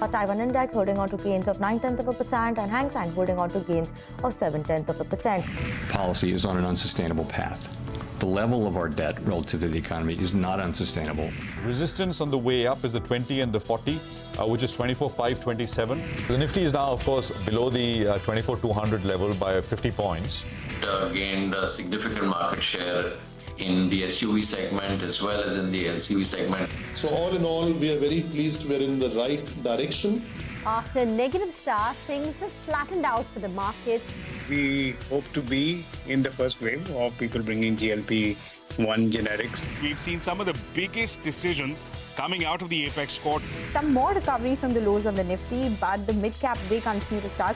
Taiwan Index holding on to gains of 0.9% and Hang Seng holding on to gains of 0.7%. Policy is on an unsustainable path. The level of our debt relative to the economy is not unsustainable. Resistance on the way up is the 20 and the 40, which is 24,527. The Nifty is now, of course, below the 24,200 level by 50 points. Gained a significant market share in the SUV segment as well as in the LCV segment. So all in all, we are very pleased we're in the right direction. After negative start, things have flattened out for the market. We hope to be in the first wave of people bringing GLP-1 generics. We've seen some of the biggest decisions coming out of the apex court. Some more recovery from the lows on the Nifty, but the mid-cap, they continue to suck.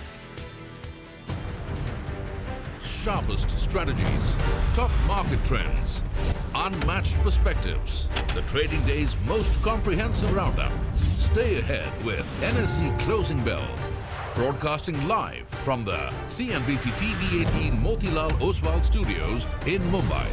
Sharpest strategies, top market trends, unmatched perspectives, the trading day's most comprehensive roundup. Stay ahead with NSE Closing Bell, broadcasting live from the CNBC-TV18 Motilal Oswal studios in Mumbai.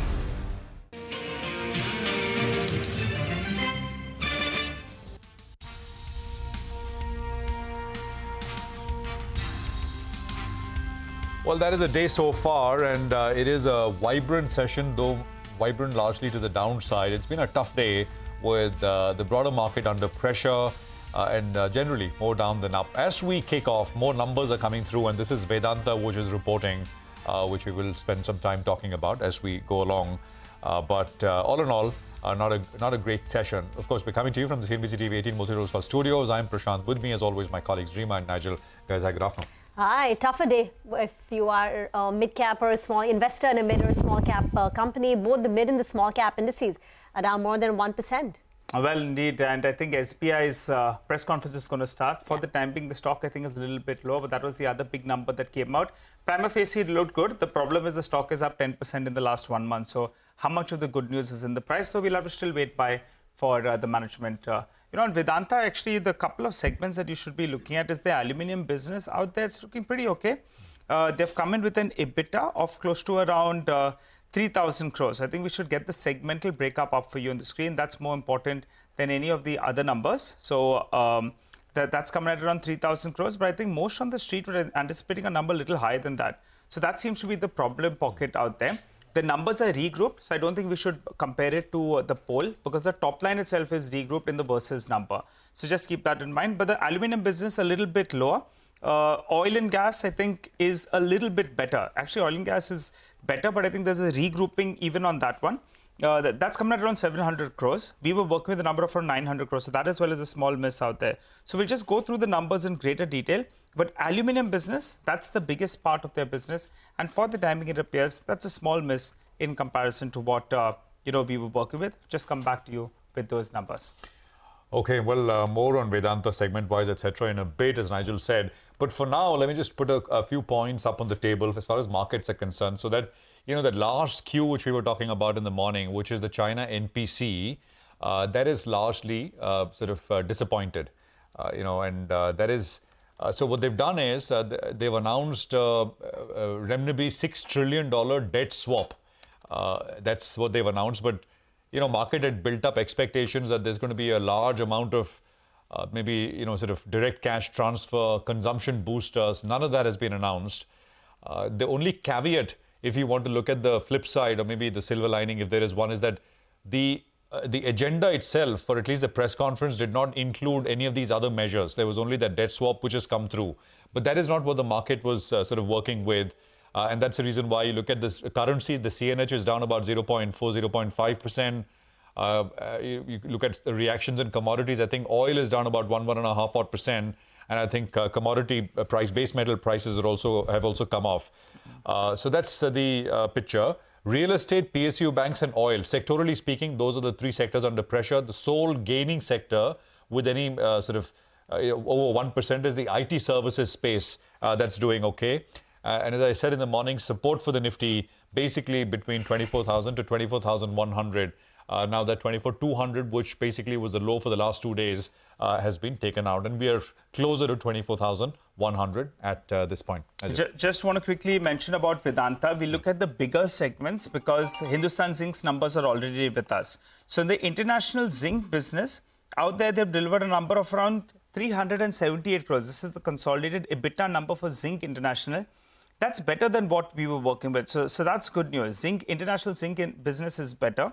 Well, that is a day so far, and it is a vibrant session, though vibrant largely to the downside. It's been a tough day with the broader market under pressure and generally more down than up. As we kick off, more numbers are coming through, and this is Vedanta, which is reporting, which we will spend some time talking about as we go along. But all in all, not a great session. Of course, we're coming to you from the CNBC-TV18 Motilal Oswal studios. I'm Prashant. With me, as always, my colleagues Reema and Nigel. Guys, hi, good afternoon. Hi, tougher day if you are a mid-cap or a small investor in a mid or small cap company. Both the mid and the small cap indices are down more than 1%. Well, indeed, and I think SBI's press conference is going to start. For the time being, the stock, I think, is a little bit low, but that was the other big number that came out. Prima facie, it looked good. The problem is the stock is up 10% in the last 1 month. So how much of the good news is in the price? Though we'll have to still wait for the management. In Vedanta, actually, the couple of segments that you should be looking at is the aluminium business out there. It's looking pretty okay. They've come in with an EBITDA of close to around 3,000 crores. I think we should get the segmental breakup up for you on the screen. That's more important than any of the other numbers. So that's coming at around 3,000 crores. But I think most on the street were anticipating a number a little higher than that. So that seems to be the problem pocket out there. The numbers are regrouped, so I don't think we should compare it to the poll because the top line itself is regrouped in the versus number. So just keep that in mind. But the aluminium business a little bit lower. Oil and gas, I think, is a little bit better. Actually, oil and gas is better, but I think there's a regrouping even on that one. That's coming at around 700 crores. We were working with a number of around 900 crores, so that as well is a small miss out there. So we'll just go through the numbers in greater detail. But aluminium business, that's the biggest part of their business. And for the timing, it appears that's a small miss in comparison to what we were working with. Just come back to you with those numbers. Okay, well, more on Vedanta segment-wise, etc. in a bit, as Nigel said. But for now, let me just put a few points up on the table as far as markets are concerned. So that, that large skew which we were talking about in the morning, which is the China NPC, that is largely disappointed. That is... So what they've done is they've announced a renminbi $6 trillion debt swap. That's what they've announced. But, market had built up expectations that there's going to be a large amount of direct cash transfer, consumption boosters. None of that has been announced. The only caveat, if you want to look at the flip side, or maybe the silver lining, if there is one, is that the agenda itself, for at least the press conference, did not include any of these other measures. There was only that debt swap which has come through. But that is not what the market was working with. And that's the reason why you look at this currency, the CNH is down about 0.4, 0.5%. You look at the reactions in commodities. I think oil is down about 1.5%. And I think commodity price, base metal prices have also come off. So that's the picture. Real estate, PSU banks and oil. Sectorally speaking, those are the three sectors under pressure. The sole gaining sector with any over 1% is the IT services space that's doing okay. And as I said in the morning, support for the Nifty basically between 24,000 to 24,100. Now that 24,200, which basically was the low for the last 2 days, has been taken out. And we are closer to 24,100 at this point. Just want to quickly mention about Vedanta. We look at the bigger segments because Hindustan Zinc's numbers are already with us. So in the international zinc business, out there they've delivered a number of around 378 crores. This is the consolidated EBITDA number for Zinc International. That's better than what we were working with. So that's good news. Zinc International business is better.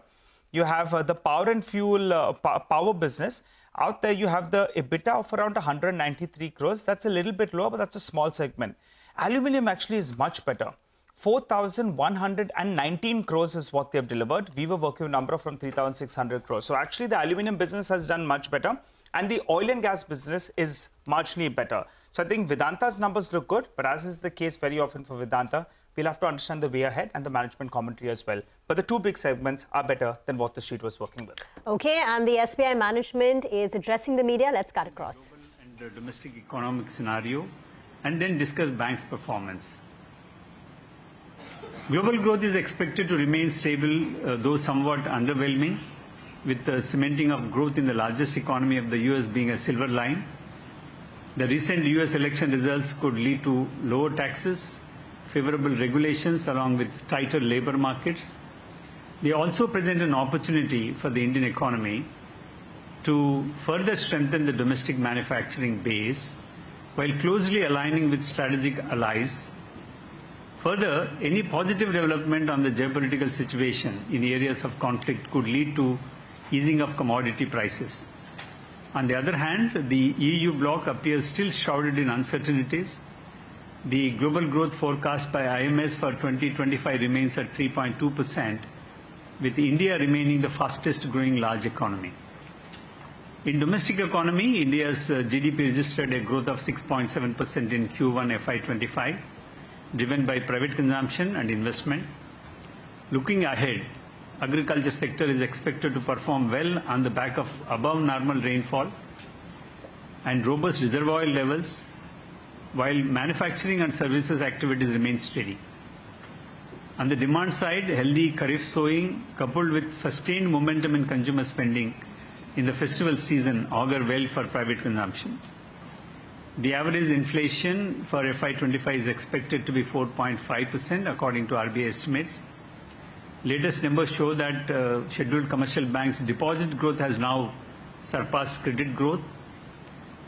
You have the power and fuel power business. Out there, you have the EBITDA of around 193 crores. That's a little bit lower, but that's a small segment. Aluminium actually is much better. 4,119 crores is what they've delivered. We were working with a number from 3,600 crores. So actually, the aluminium business has done much better. And the oil and gas business is marginally better. So I think Vedanta's numbers look good, but as is the case very often for Vedanta, we'll have to understand the way ahead and the management commentary as well. But the two big segments are better than what the street was working with. Okay, and the SBI management is addressing the media. Let's cut across. And the domestic economic scenario, and then discuss bank's performance. Global growth is expected to remain stable, though somewhat underwhelming, with the cementing of growth in the largest economy of the US being a silver line. The recent US election results could lead to lower taxes, favorable regulations along with tighter labor markets. They also present an opportunity for the Indian economy to further strengthen the domestic manufacturing base while closely aligning with strategic allies. Further, any positive development on the geopolitical situation in areas of conflict could lead to easing of commodity prices. On the other hand, the EU bloc appears still shrouded in uncertainties. The global growth forecast by IMF for 2025 remains at 3.2%, with India remaining the fastest growing large economy. In domestic economy, India's GDP registered a growth of 6.7% in Q1 FY25, driven by private consumption and investment. Looking ahead, agriculture sector is expected to perform well on the back of above normal rainfall and robust reservoir levels, while manufacturing and services activities remain steady. On the demand side, healthy Kharif sowing coupled with sustained momentum in consumer spending in the festival season augur well for private consumption. The average inflation for FY25 is expected to be 4.5% according to RBI estimates. Latest numbers show that scheduled commercial banks' deposit growth has now surpassed credit growth.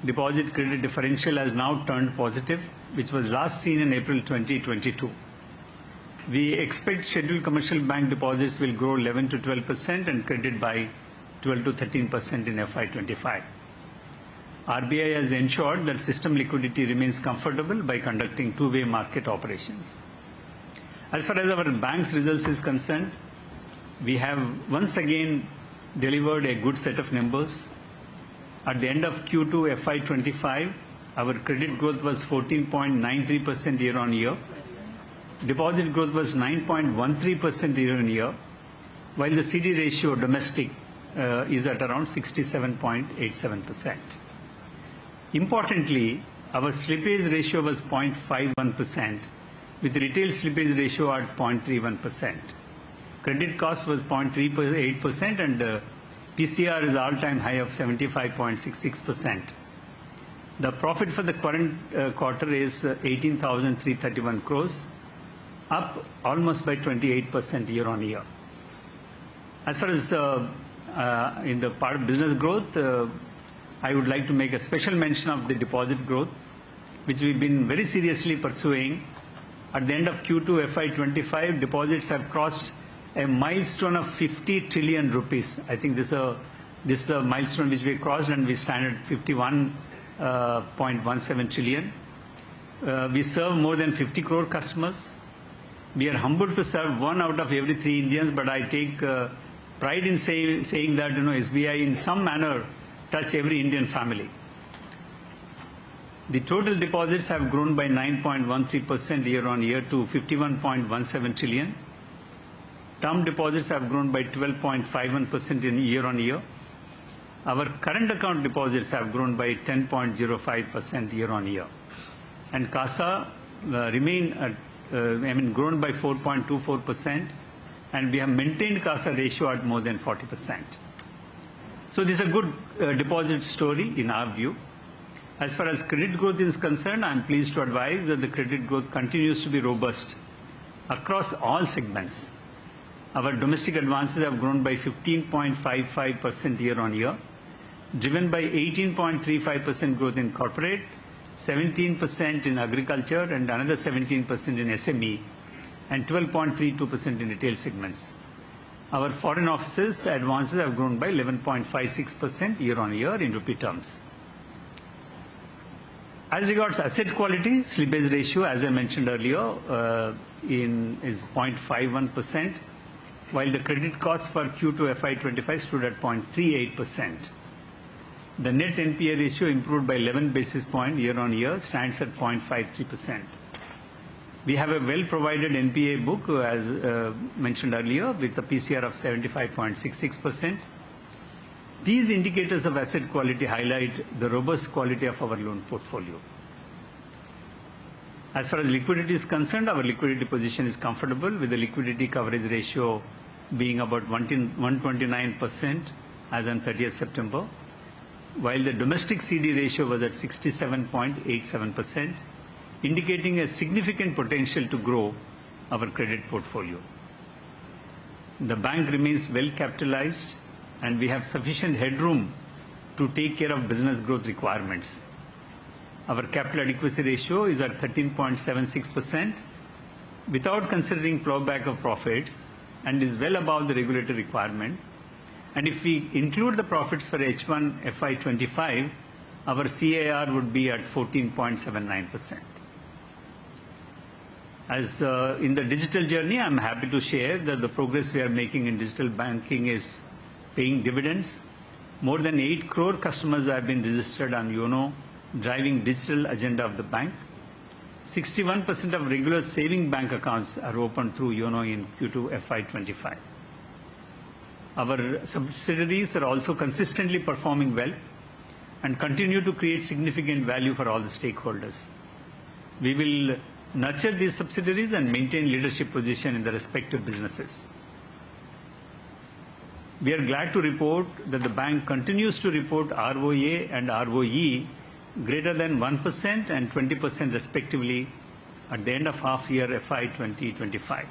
Deposit credit differential has now turned positive, which was last seen in April 2022. We expect scheduled commercial bank deposits will grow 11 to 12% and credit by 12 to 13% in FY25. RBI has ensured that system liquidity remains comfortable by conducting two-way market operations. As far as our bank's results is concerned, we have once again delivered a good set of numbers. At the end of Q2 FY25, our credit growth was 14.93% year-on-year. Deposit growth was 9.13% year-on-year, while the CD ratio domestic is at around 67.87%. Importantly, our slippage ratio was 0.51%, with retail slippage ratio at 0.31%. Credit cost was 0.38% and PCR is all-time high of 75.66%. The profit for the current quarter is 18,331 crores, up almost by 28% year-on-year. As far as in the part of business growth, I would like to make a special mention of the deposit growth, which we've been very seriously pursuing. At the end of Q2 FY25, deposits have crossed a milestone of 50 trillion rupees. I think this is a milestone which we crossed, and we stand at 51.17 trillion. We serve more than 50 crore customers. We are humbled to serve 1 out of every 3 Indians, but I take pride in saying that SBI in some manner touch every Indian family. The total deposits have grown by 9.13% year-on-year to 51.17 trillion. Term deposits have grown by 12.51% year-on-year. Our current account deposits have grown by 10.05% year-on-year. And CASA grown by 4.24%, and we have maintained CASA ratio at more than 40%. So this is a good deposit story in our view. As far as credit growth is concerned, I am pleased to advise that the credit growth continues to be robust across all segments. Our domestic advances have grown by 15.55% year-on-year. driven by 18.35% growth in corporate, 17% in agriculture, and another 17% in SME, and 12.32% in retail segments. Our foreign offices advances have grown by 11.56% year-on-year in rupee terms. As regards asset quality, slippage ratio, as I mentioned earlier, is 0.51%, while the credit cost for Q2 FY25 stood at 0.38%. The net NPA ratio improved by 11 basis points year-on-year, stands at 0.53%. We have a well-provided NPA book, as mentioned earlier, with a PCR of 75.66%. These indicators of asset quality highlight the robust quality of our loan portfolio. As far as liquidity is concerned, our liquidity position is comfortable, with the liquidity coverage ratio being about 129% as on 30th September, while the domestic CD ratio was at 67.87%, indicating a significant potential to grow our credit portfolio. The bank remains well capitalized, and we have sufficient headroom to take care of business growth requirements. Our capital adequacy ratio is at 13.76% without considering plowback of profits, and is well above the regulatory requirement. And if we include the profits for H1 FY25, our CAR would be at 14.79%. As in the digital journey, I'm happy to share that the progress we are making in digital banking is paying dividends. More than 8 crore customers have been registered on YONO, driving digital agenda of the bank. 61% of regular saving bank accounts are opened through YONO in Q2 FY25. Our subsidiaries are also consistently performing well and continue to create significant value for all the stakeholders. We will nurture these subsidiaries and maintain leadership position in the respective businesses. We are glad to report that the bank continues to report ROA and ROE greater than 1% and 20% respectively at the end of half year FY 2025.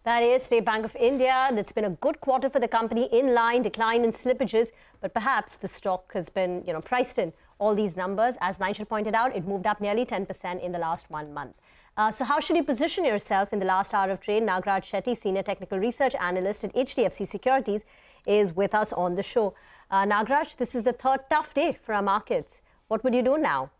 That is State Bank of India. That's been a good quarter for the company, in line, decline in slippages, but perhaps the stock has been, priced in all these numbers. As Nigel pointed out, it moved up nearly 10% in the last 1 month. So how should you position yourself in the last hour of trade? Nagraj Shetty, Senior Technical Research Analyst at HDFC Securities, is with us on the show. Nagraj, this is the third tough day for our markets. What would you do now?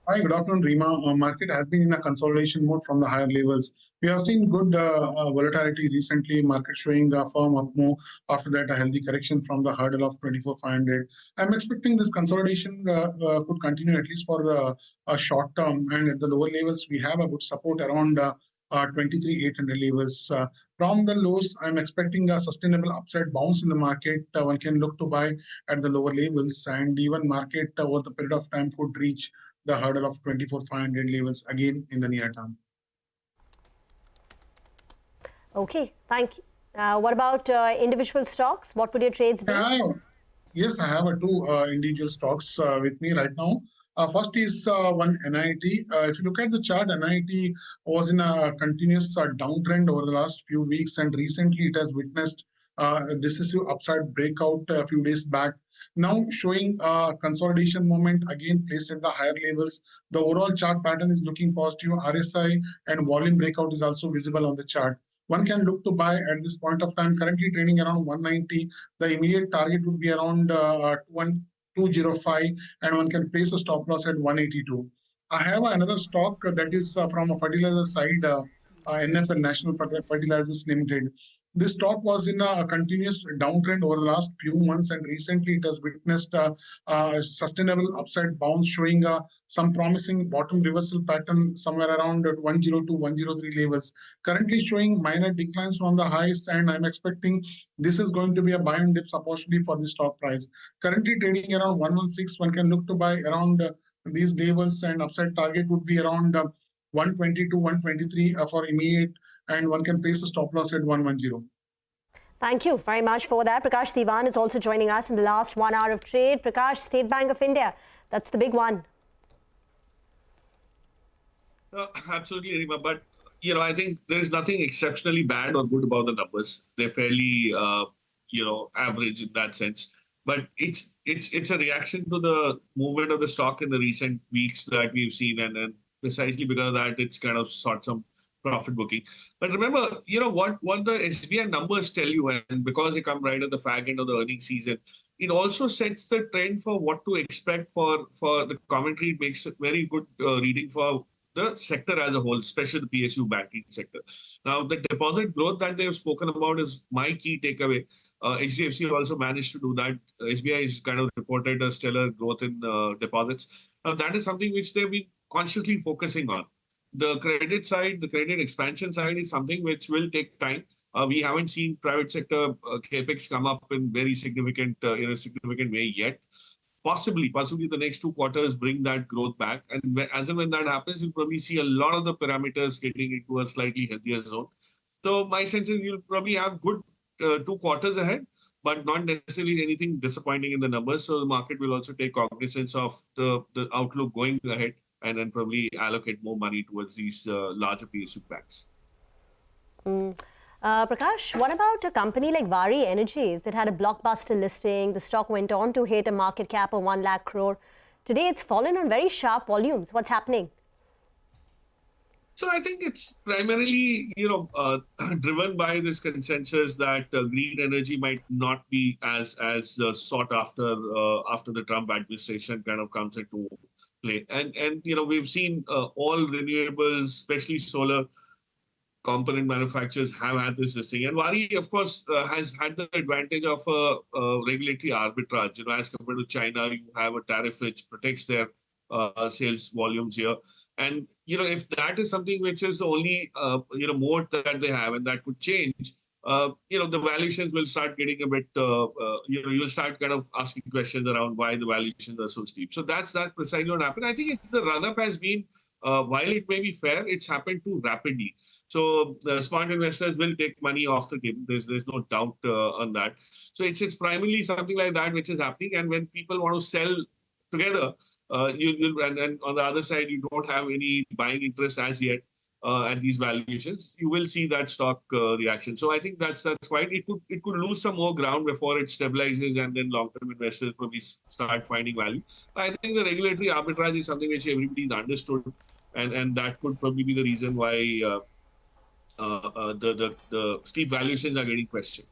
Hi, good afternoon, Rima. Our market has been in a consolidation mode from the higher levels. We have seen good volatility recently, market showing a firm up more. After that, a healthy correction from the hurdle of 24,500. I'm expecting this consolidation could continue at least for a short term. And at the lower levels, we have a good support around 23,800 levels. From the lows, I'm expecting a sustainable upside bounce in the market. One can look to buy at the lower levels, and even market over the period of time could reach the hurdle of 24,500 levels again in the near term. Okay, thank you. What about individual stocks? What would your trades be? Yes, I have two individual stocks with me right now. First is one NIT. If you look at the chart, NIT was in a continuous downtrend over the last few weeks, and recently it has witnessed decisive upside breakout a few days back. Now showing consolidation moment again placed at the higher levels. The overall chart pattern is looking positive. RSI and volume breakout is also visible on the chart. One can look to buy at this point of time, currently trading around 190. The immediate target would be around 205, and one can place a stop loss at 182. I have another stock that is from a fertilizer side, NFL, National Fertilizers Limited. This stock was in a continuous downtrend over the last few months, and recently it has witnessed a sustainable upside bounce, showing some promising bottom reversal pattern somewhere around 102, 103 levels. Currently showing minor declines from the highs, and I'm expecting this is going to be a buy and dips opportunity for the stock price. Currently trading around 116, one can look to buy around these levels, and upside target would be around 120 to 123 for immediate, and one can place a stop loss at 110. Thank you very much for that. Prakash Diwan is also joining us in the last 1 hour of trade. Prakash, State Bank of India, that's the big one. Absolutely, Rima. But, I think there is nothing exceptionally bad or good about the numbers. They're fairly, average in that sense. But it's a reaction to the movement of the stock in the recent weeks that we've seen, and precisely because of that, it's kind of sought some profit booking. But remember, what the SBI numbers tell you, and because they come right at the fag end of the earnings season, it also sets the trend for what to expect for the commentary. It makes a very good reading for the sector as a whole, especially the PSU banking sector. Now, the deposit growth that they've spoken about is my key takeaway. HDFC also managed to do that. SBI has kind of reported a stellar growth in deposits. Now, that is something which they've been consciously focusing on. The credit side, the credit expansion side is something which will take time. We haven't seen private sector capex come up in very significant, significant way yet. Possibly the next 2 quarters bring that growth back. And as and when that happens, you'll probably see a lot of the parameters getting into a slightly healthier zone. So my sense is you'll probably have good 2 quarters ahead, but not necessarily anything disappointing in the numbers. So the market will also take cognizance of the outlook going ahead and then probably allocate more money towards these larger PSU banks. Prakash, what about a company like Vari Energies that had a blockbuster listing? The stock went on to hit a market cap of 1 lakh crore. Today, it's fallen on very sharp volumes. What's happening? So I think it's primarily, driven by this consensus that green energy might not be as sought after after the Trump administration kind of comes into play. And we've seen all renewables, especially solar component manufacturers, have had this listing. And Vari, of course, has had the advantage of a regulatory arbitrage. As compared to China, you have a tariff which protects their sales volumes here. And, if that is something which is the only, moat that they have and that could change, the valuations will start getting a bit, you'll start kind of asking questions around why the valuations are so steep. So that's precisely what happened. I think the run-up has been, while it may be fair, it's happened too rapidly. So the smart investors will take money off the table. There's no doubt on that. So it's primarily something like that which is happening. And when people want to sell together, and on the other side, you don't have any buying interest as yet at these valuations, you will see that stock reaction. So I think that's why it could lose some more ground before it stabilizes, and then long-term investors probably start finding value. I think the regulatory arbitrage is something which everybody's understood, and that could probably be the reason why the steep valuations are getting questioned.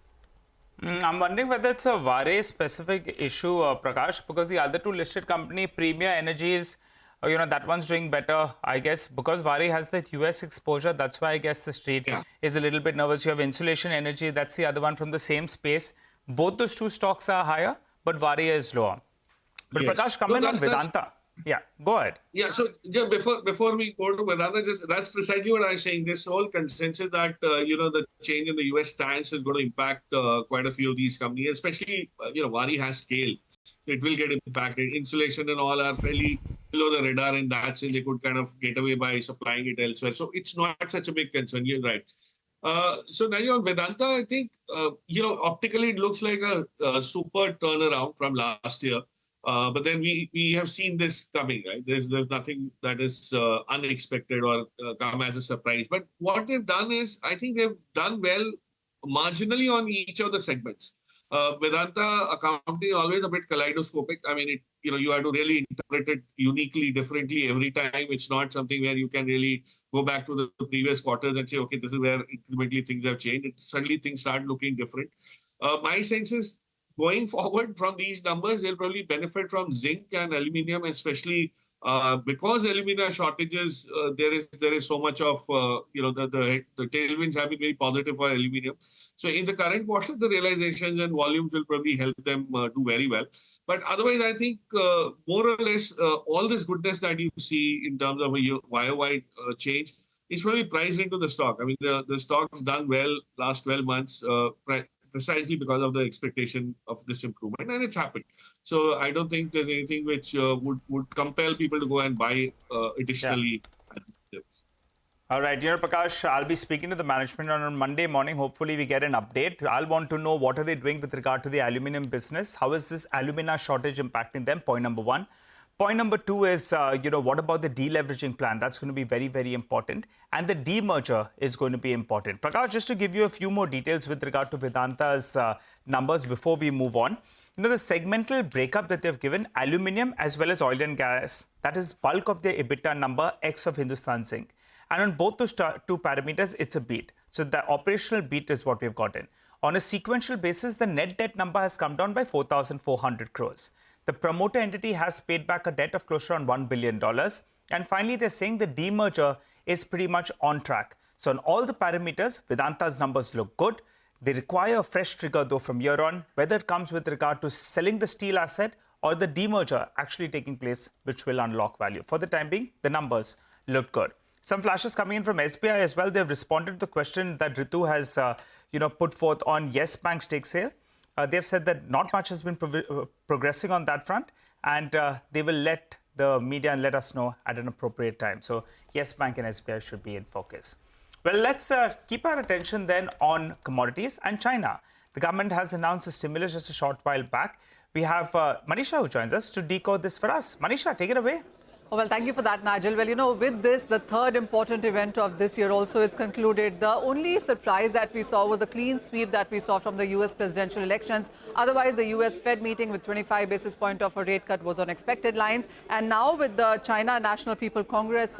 I'm wondering whether it's a Vari specific issue, Prakash, because the other two listed company, Premier Energies, that one's doing better, I guess, because Vari has the US exposure. That's why I guess the street is a little bit nervous. You have Insulation Energy, that's the other one from the same space. Both those two stocks are higher, but Vari is lower. But yes. Prakash, comment on Vedanta. Yeah, go ahead. Yeah, so before we go to Vedanta, that's precisely what I was saying. This whole consensus that, the change in the US stance is going to impact quite a few of these companies, especially, Vari has scale. So it will get impacted. Insulation and all are fairly below the radar in that sense. They could kind of get away by supplying it elsewhere. So it's not such a big concern. You're right. So now on Vedanta, I think, optically it looks like a super turnaround from last year. But then we have seen this coming, right? There's nothing that is unexpected or come as a surprise. But what they've done is, I think they've done well marginally on each of the segments. Vedanta accounting always a bit kaleidoscopic. I mean, you have to really interpret it uniquely, differently every time. It's not something where you can really go back to the previous quarters and say, okay, this is where incrementally things have changed. Suddenly things start looking different. My sense is, going forward from these numbers, they'll probably benefit from zinc and aluminium, especially because alumina shortages. There is so much of the tailwinds have been very positive for aluminium. So in the current quarter, the realizations and volumes will probably help them do very well. But otherwise, I think more or less all this goodness that you see in terms of a YOY change is probably priced into the stock. I mean, the stock's done well last 12 months. Precisely because of the expectation of this improvement, and it's happened. So I don't think there's anything which would compel people to go and buy additionally. Yeah. All right, Prakash, I'll be speaking to the management on Monday morning. Hopefully we get an update. I'll want to know what are they doing with regard to the aluminium business. How is this alumina shortage impacting them? Point number one. Point number two is, what about the deleveraging plan? That's going to be very, very important. And the demerger is going to be important. Prakash, just to give you a few more details with regard to Vedanta's numbers before we move on. The segmental breakup that they've given, aluminium as well as oil and gas, that is bulk of their EBITDA number X of Hindustan Zinc. And on both those two parameters, it's a beat. So the operational beat is what we've gotten. On a sequential basis, the net debt number has come down by 4,400 crores. The promoter entity has paid back a debt of close to around $1 billion. And finally, they're saying the demerger is pretty much on track. So on all the parameters, Vedanta's numbers look good. They require a fresh trigger, though, from here on, whether it comes with regard to selling the steel asset or the demerger actually taking place, which will unlock value. For the time being, the numbers look good. Some flashes coming in from SBI as well. They've responded to the question that Ritu has put forth on Yes Bank stake sale. They've said that not much has been progressing on that front, and they will let the media and let us know at an appropriate time. So Yes Bank and SBI should be in focus. Well, let's keep our attention then on commodities and China. The government has announced a stimulus just a short while back. We have Manisha who joins us to decode this for us. Manisha, take it away. Oh, well, thank you for that, Nigel. Well, with this, the third important event of this year also is concluded. The only surprise that we saw was the clean sweep that we saw from the U.S. presidential elections. Otherwise, the U.S. Fed meeting with 25 basis points of a rate cut was on expected lines. And now with the China National People Congress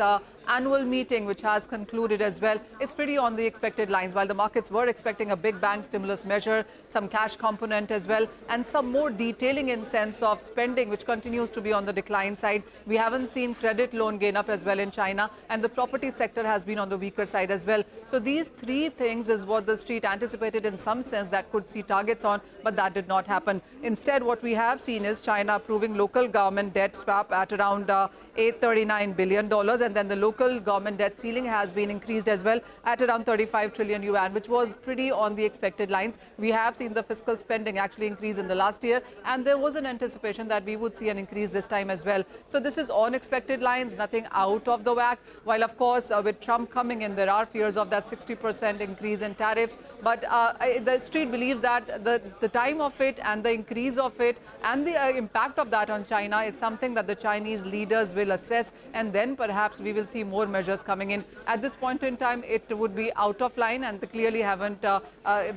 annual meeting, which has concluded as well, is pretty on the expected lines. While the markets were expecting a big bang stimulus measure, some cash component as well, and some more detailing in sense of spending, which continues to be on the decline side. We haven't seen credit loan gain up as well in China, and the property sector has been on the weaker side as well. So these three things is what the street anticipated in some sense that could see targets on, but that did not happen. Instead, what we have seen is China approving local government debt swap at around $839 billion, and then the local government debt ceiling has been increased as well at around 35 trillion yuan, which was pretty on the expected lines. We have seen the fiscal spending actually increase in the last year, and there was an anticipation that we would see an increase this time as well. So this is on expected lines, nothing out of the whack. While, of course, with Trump coming in, there are fears of that 60% increase in tariffs. But the street believes that the time of it and the increase of it and the impact of that on China is something that the Chinese leaders will assess, and then perhaps we will see more measures coming in. At this point in time, it would be out of line, and they clearly haven't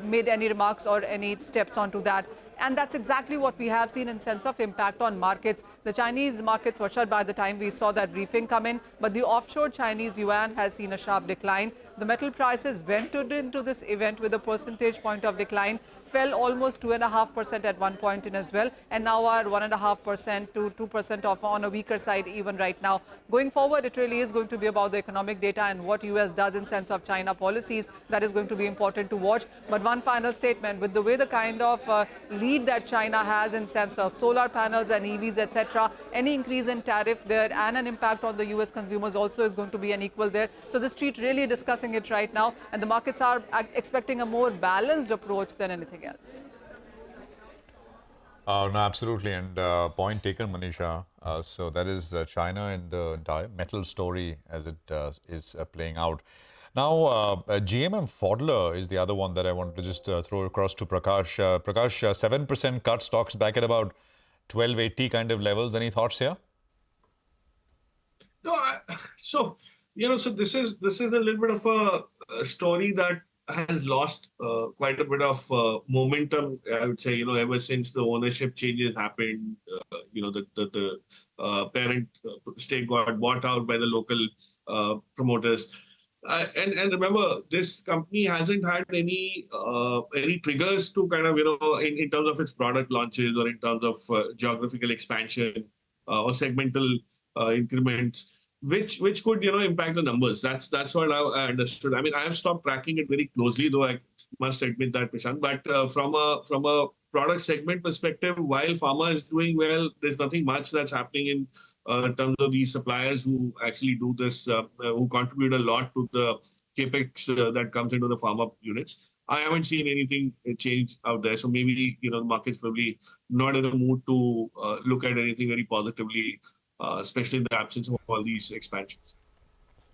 made any remarks or any steps onto that. And that's exactly what we have seen in sense of impact on markets. The Chinese markets were shut by the time we saw that briefing come in, but the offshore Chinese yuan has seen a sharp decline. The metal prices went into this event with a percentage point of decline, fell almost 2.5% at one point in as well, and now are 1.5% to 2% off on a weaker side even right now. Going forward, it really is going to be about the economic data and what US does in sense of China policies. That is going to be important to watch. But one final statement, with the way the kind of lead that China has in sense of solar panels and EVs, etc., any increase in tariff there and an impact on the US consumers also is going to be unequal there. So the street really discussing it right now, and the markets are expecting a more balanced approach than anything else. No, absolutely. And point taken, Manisha. So that is China and the metal story as it is playing out. Now, GMM Pfaudler is the other one that I wanted to just throw across to Prakash. Prakash, 7% cut, stocks back at about 1280 kind of levels. Any thoughts here? No, so this is a little bit of a story that has lost quite a bit of momentum, I would say, ever since the ownership changes happened. The parent stake got bought out by the local promoters. And remember, this company hasn't had any triggers to kind of, in terms of its product launches or in terms of geographical expansion or segmental increments, which could, impact the numbers. That's what I understood. I mean, I have stopped tracking it very closely, though I must admit that, Prashant. But from a product segment perspective, while pharma is doing well, there's nothing much that's happening in terms of these suppliers who actually do this, who contribute a lot to the capex that comes into the pharma units. I haven't seen anything change out there. So maybe, the market's probably not in a mood to look at anything very positively, especially in the absence of all these expansions.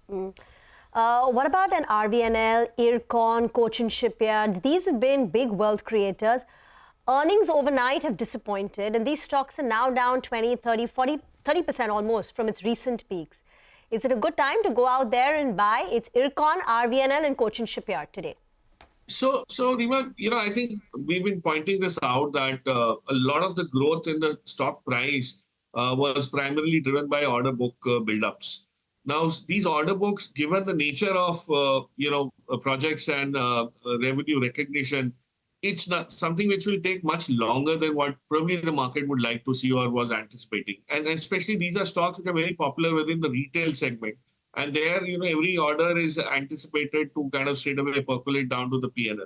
What about an RVNL, Ircon, Cochin Shipyards? These have been big wealth creators. Earnings overnight have disappointed, and these stocks are now down 20, 30, 30% almost from its recent peaks. Is it a good time to go out there and buy? It's Ircon, RVNL, and Cochin Shipyard today. So, Rima, I think we've been pointing this out that a lot of the growth in the stock price was primarily driven by order book buildups. Now, these order books, given the nature of projects and revenue recognition, it's not something which will take much longer than what probably the market would like to see or was anticipating. And especially these are stocks which are very popular within the retail segment. And there, every order is anticipated to kind of straight away percolate down to the P&L,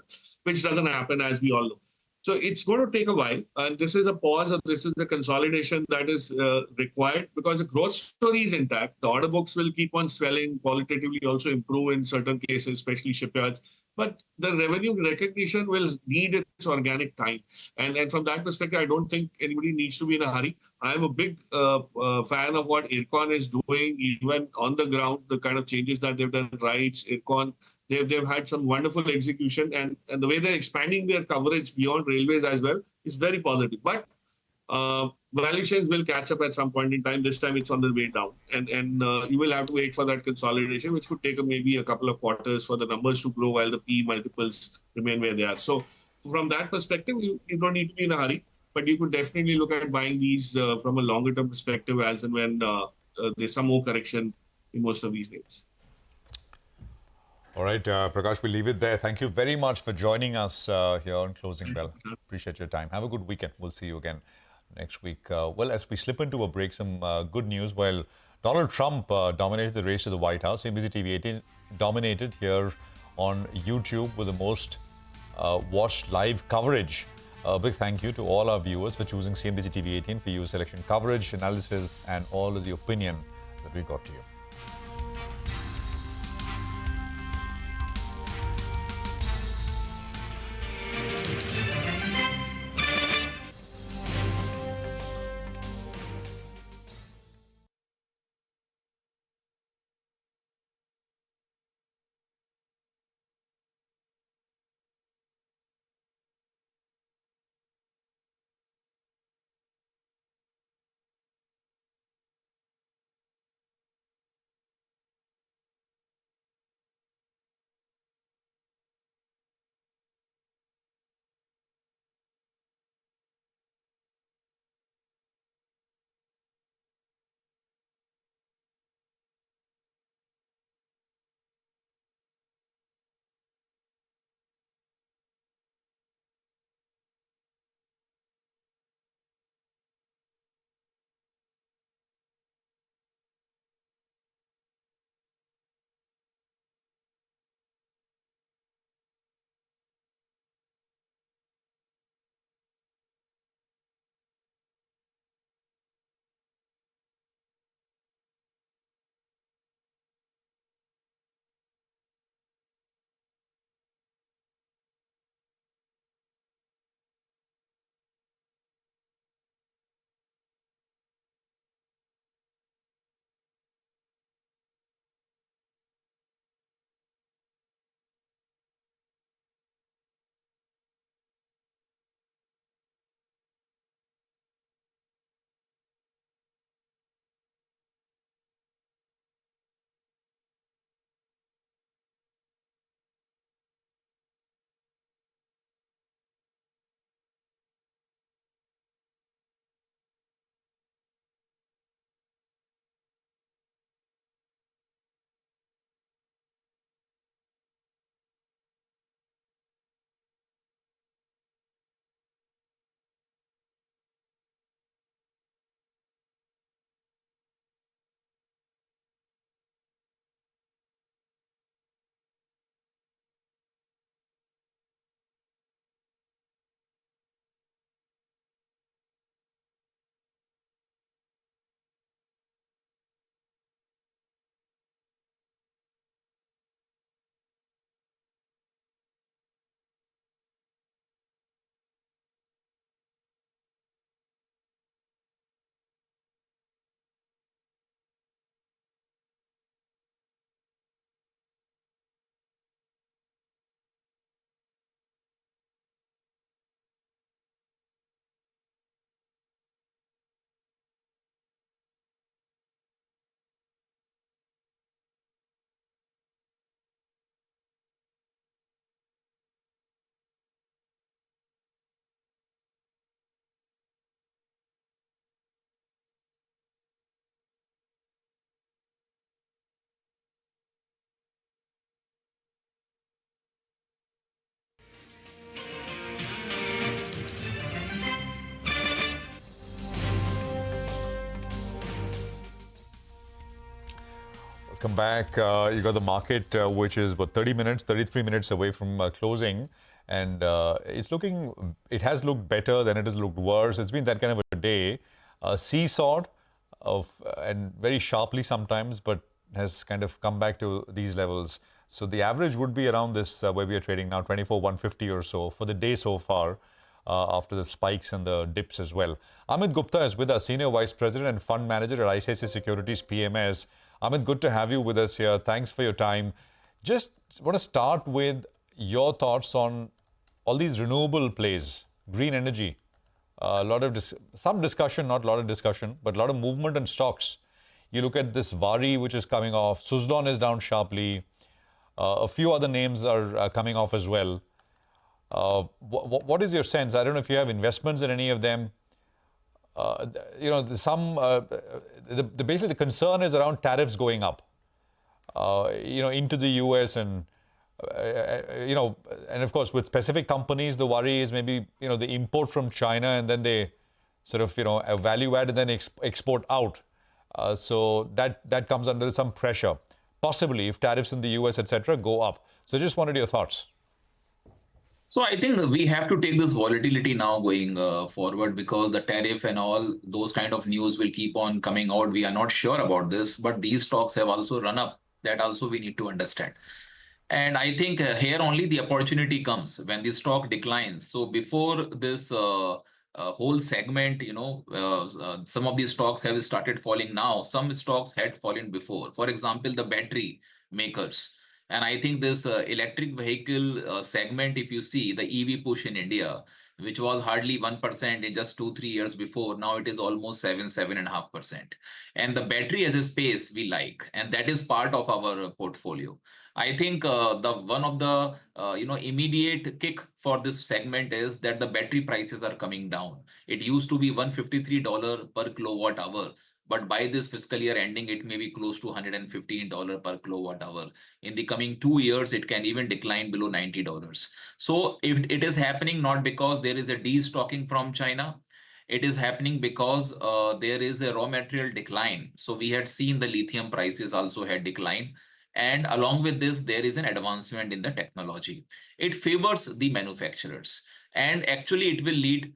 which doesn't happen, as we all know. So it's going to take a while. And this is a pause, or this is the consolidation that is required, because the growth story is intact. The order books will keep on swelling, qualitatively also improve in certain cases, especially shipyards. But the revenue recognition will need its organic time. And from that perspective, I don't think anybody needs to be in a hurry. I'm a big fan of what Ircon is doing, even on the ground, the kind of changes that they've done. Rights, Ircon, they've had some wonderful execution. And the way they're expanding their coverage beyond railways as well is very positive. But valuations will catch up at some point in time. This time it's on the way down. And you will have to wait for that consolidation, which could take maybe a couple of quarters for the numbers to grow while the P multiples remain where they are. So from that perspective, you don't need to be in a hurry, but you could definitely look at buying these from a longer term perspective as and when there's some more correction in most of these names. All right, Prakash, we'll leave it there. Thank you very much for joining us here on Closing Bell. Appreciate your time. Have a good weekend. We'll see you again next week. Well, as we slip into a break, some good news. While Donald Trump dominated the race to the White House, CNBC-TV18 dominated here on YouTube with the most watched live coverage. A big thank you to all our viewers for choosing CNBC-TV18 for US election coverage, analysis, and all of the opinion that we got to you. Welcome back. You got the market, which is 33 minutes away from closing. And it has looked better, then it has looked worse. It's been that kind of a day. Seesawed and very sharply sometimes, but has kind of come back to these levels. So the average would be around this where we are trading now, 24,150 or so for the day so far, after the spikes and the dips as well. Amit Gupta is with us, Senior Vice President and Fund Manager at ICICI Securities PMS. Amit, good to have you with us here. Thanks for your time. Just want to start with your thoughts on all these renewable plays, green energy. A lot of some discussion, not a lot of discussion, but a lot of movement in stocks. You look at this Vari, which is coming off. Suzlon is down sharply. A few other names are coming off as well. What is your sense? I don't know if you have investments in any of them. Basically the concern is around tariffs going up, into the US and of course with specific companies, the worry is maybe, the import from China and then they sort of, a value add and then export out. So that comes under some pressure, possibly if tariffs in the US, etc., go up. So just wanted your thoughts. So I think we have to take this volatility now going forward, because the tariff and all those kind of news will keep on coming out. We are not sure about this, but these stocks have also run up. That also we need to understand. And I think here only the opportunity comes when the stock declines. So before this whole segment, some of these stocks have started falling now. Some stocks had fallen before. For example, the battery makers. And I think this electric vehicle segment, if you see the EV push in India, which was hardly 1% in just 2-3 years before, now it is almost 7.5%. And the battery as a space we like, and that is part of our portfolio. I think one of the immediate kick for this segment is that the battery prices are coming down. It used to be $153 per kilowatt hour. But by this fiscal year ending, it may be close to $115 per kilowatt hour. In the coming 2 years, it can even decline below $90. So if it is happening not because there is a destocking from China, it is happening because there is a raw material decline. So we had seen the lithium prices also had declined. And along with this, there is an advancement in the technology. It favors the manufacturers. And actually, it will lead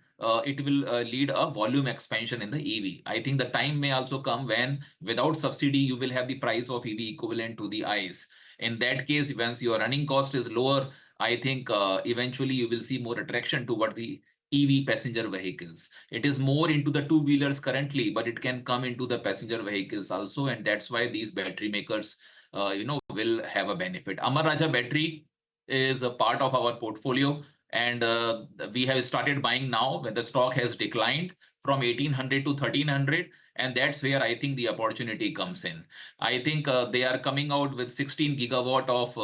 a volume expansion in the EV. I think the time may also come when without subsidy, you will have the price of EV equivalent to the ICE. In that case, once your running cost is lower, I think eventually you will see more attraction toward the EV passenger vehicles. It is more into the two-wheelers currently, but it can come into the passenger vehicles also. And that's why these battery makers, will have a benefit. Amar Raja battery is a part of our portfolio. And we have started buying now when the stock has declined from 1,800 to 1,300. And that's where I think the opportunity comes in. I think they are coming out with 16 gigawatt of,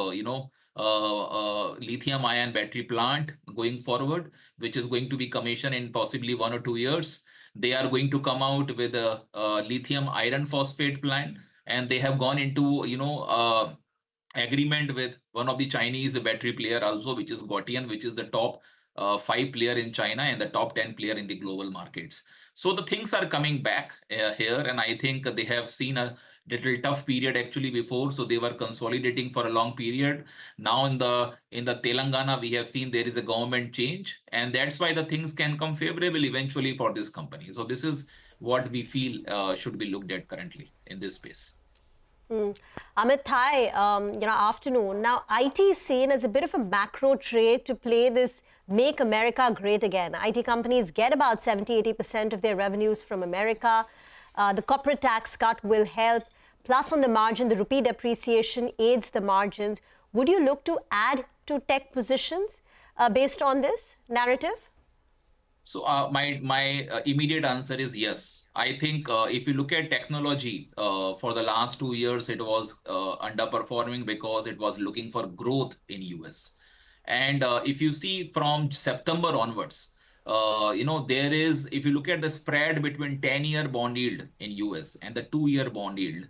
lithium ion battery plant going forward, which is going to be commissioned in possibly 1 or 2 years. They are going to come out with a lithium iron phosphate plant. And they have gone into, agreement with one of the Chinese battery player also, which is Gotian, which is the top 5 player in China and the top 10 player in the global markets. So the things are coming back here, and I think they have seen a little tough period actually before, so they were consolidating for a long period. Now in the Telangana, we have seen there is a government change, and that's why the things can come favorable eventually for this company. So this is what we feel should be looked at currently in this space. Amit, hi, afternoon. Now, IT is seen as a bit of a macro trade to play this Make America Great Again. IT companies get about 70-80% of their revenues from America. The corporate tax cut will help. Plus, on the margin, the rupee depreciation aids the margins. Would you look to add to tech positions based on this narrative? So my immediate answer is yes. I think if you look at technology, for the last 2 years, it was underperforming because it was looking for growth in US. And if you see from September onwards, there is, if you look at the spread between 10-year bond yield in US and the 2-year bond yield,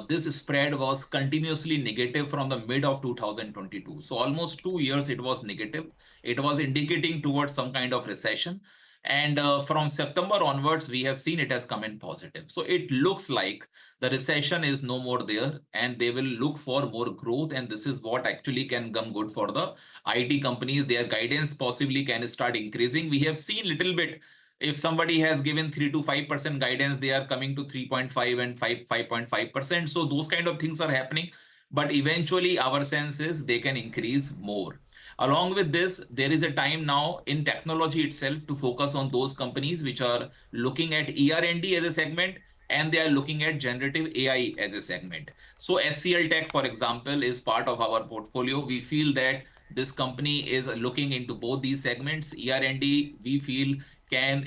this spread was continuously negative from the mid of 2022. So almost 2 years it was negative. It was indicating towards some kind of recession. And from September onwards, we have seen it has come in positive. So it looks like the recession is no more there and they will look for more growth. And this is what actually can come good for the IT companies. Their guidance possibly can start increasing. We have seen little bit. If somebody has given 3 to 5% guidance, they are coming to 3.5 and 5.5%. So those kind of things are happening. But eventually our sense is they can increase more. Along with this, there is a time now in technology itself to focus on those companies which are looking at ER&D as a segment and they are looking at generative AI as a segment. So SCL Tech, for example, is part of our portfolio. We feel that this company is looking into both these segments. ER&D, we feel, can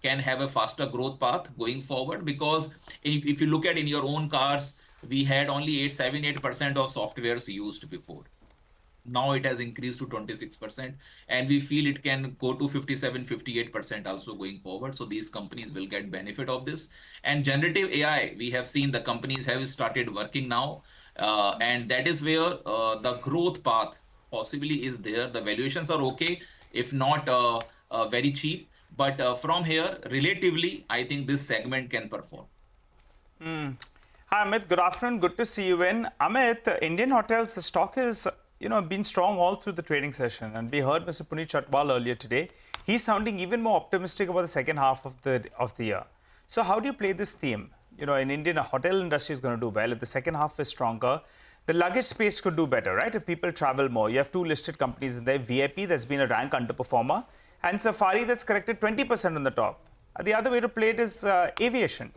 have a faster growth path going forward, because if you look at in your own cars, we had only 7-8% of softwares used before. Now it has increased to 26%, and we feel it can go to 57-58% also going forward. So these companies will get benefit of this. And generative AI, we have seen the companies have started working now, and that is where the growth path possibly is there. The valuations are okay, if not very cheap. But from here, relatively, I think this segment can perform. Hi, Amit. Good afternoon. Good to see you in. Amit, Indian Hotels, the stock is been strong all through the trading session. And we heard Mr. Puneet Chhatwal earlier today. He's sounding even more optimistic about the second half of the year. So how do you play this theme? In India, the hotel industry is going to do well. If the second half is stronger, the luggage space could do better, right? If people travel more. You have two listed companies in there. VIP, that's been a rank underperformer, and Safari, that's corrected 20% on the top. The other way to play it is aviation.